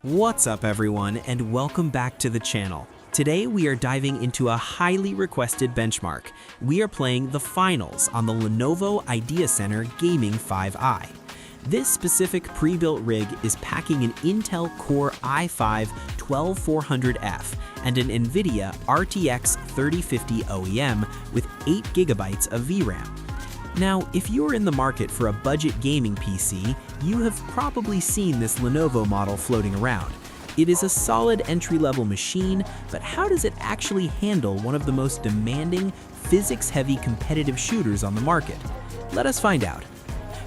What's up everyone, and welcome back to the channel. Today we are diving into a highly requested benchmark. We are playing the finals on the Lenovo IdeaCentre Gaming 5i. This specific pre-built rig is packing an Intel Core i5-12400F and an NVIDIA RTX 3050 OEM with 8GB of VRAM. Now, if you're in the market for a budget gaming PC, you have probably seen this Lenovo model floating around. It is a solid entry-level machine, but how does it actually handle one of the most demanding, physics-heavy competitive shooters on the market? Let us find out.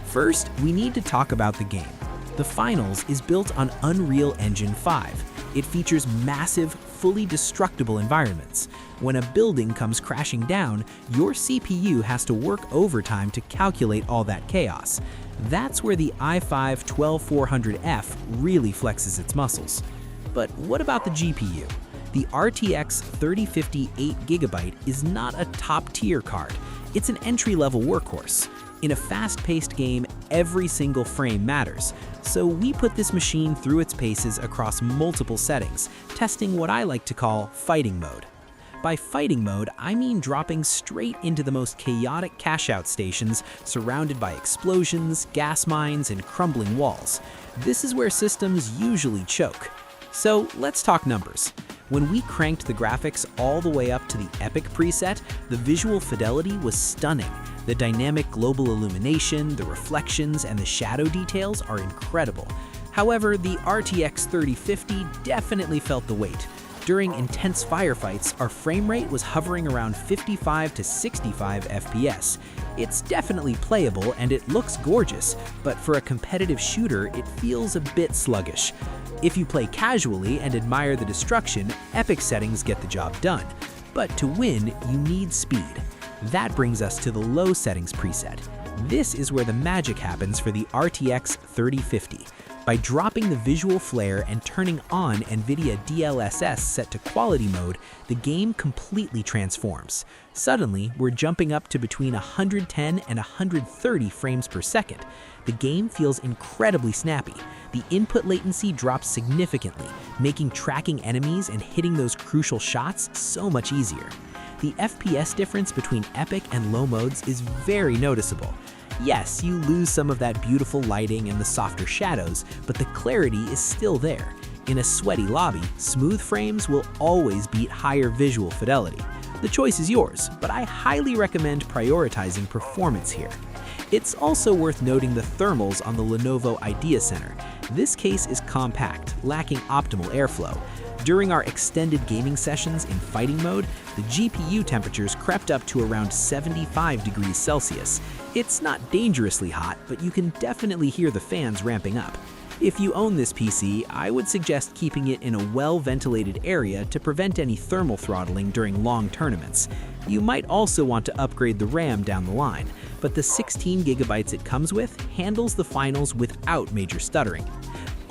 First, we need to talk about the game. The Finals is built on Unreal Engine 5. It features massive, fully destructible environments. When a building comes crashing down, your CPU has to work overtime to calculate all that chaos. That's where the i5-12400F really flexes its muscles. But what about the GPU? The RTX 3050 8GB is not a top-tier card. It's an entry-level workhorse. In a fast-paced game, every single frame matters, so we put this machine through its paces across multiple settings, testing what I like to call fighting mode. By fighting mode, I mean dropping straight into the most chaotic cashout stations surrounded by explosions, gas mines, and crumbling walls. This is where systems usually choke. So let's talk numbers. When we cranked the graphics all the way up to the Epic preset, the visual fidelity was stunning. The dynamic global illumination, the reflections, and the shadow details are incredible. However, the RTX 3050 definitely felt the weight. During intense firefights, our frame rate was hovering around 55 to 65 FPS. It's definitely playable and it looks gorgeous, but for a competitive shooter, it feels a bit sluggish. If you play casually and admire the destruction, Epic settings get the job done. But to win, you need speed. That brings us to the low settings preset. This is where the magic happens for the RTX 3050. By dropping the visual flare and turning on NVIDIA DLSS set to quality mode, the game completely transforms. Suddenly, we're jumping up to between 110 and 130 frames per second. The game feels incredibly snappy. The input latency drops significantly, making tracking enemies and hitting those crucial shots so much easier. The FPS difference between Epic and low modes is very noticeable. Yes, you lose some of that beautiful lighting and the softer shadows, but the clarity is still there. In a sweaty lobby, smooth frames will always beat higher visual fidelity. The choice is yours, but I highly recommend prioritizing performance here. It's also worth noting the thermals on the Lenovo IdeaCentre. This case is compact, lacking optimal airflow. During our extended gaming sessions in fighting mode, the GPU temperatures crept up to around 75 degrees Celsius. It's not dangerously hot, but you can definitely hear the fans ramping up. If you own this PC, I would suggest keeping it in a well-ventilated area to prevent any thermal throttling during long tournaments. You might also want to upgrade the RAM down the line, but the 16GB it comes with handles the finals without major stuttering.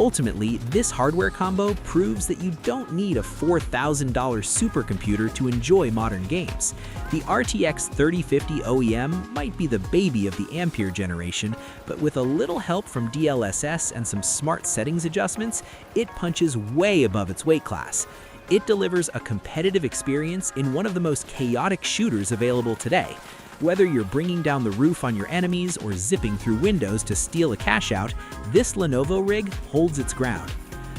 Ultimately, this hardware combo proves that you don't need a $4,000 supercomputer to enjoy modern games. The RTX 3050 OEM might be the baby of the Ampere generation, but with a little help from DLSS and some smart settings adjustments, it punches way above its weight class. It delivers a competitive experience in one of the most chaotic shooters available today. Whether you're bringing down the roof on your enemies or zipping through windows to steal a cashout, this Lenovo rig holds its ground.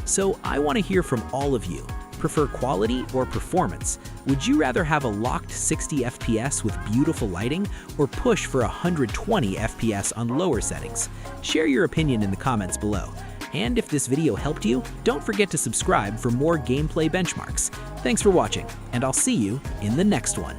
So I want to hear from all of you. Prefer quality or performance? Would you rather have a locked 60 FPS with beautiful lighting or push for 120 FPS on lower settings? Share your opinion in the comments below. And if this video helped you, don't forget to subscribe for more gameplay benchmarks. Thanks for watching, and I'll see you in the next one.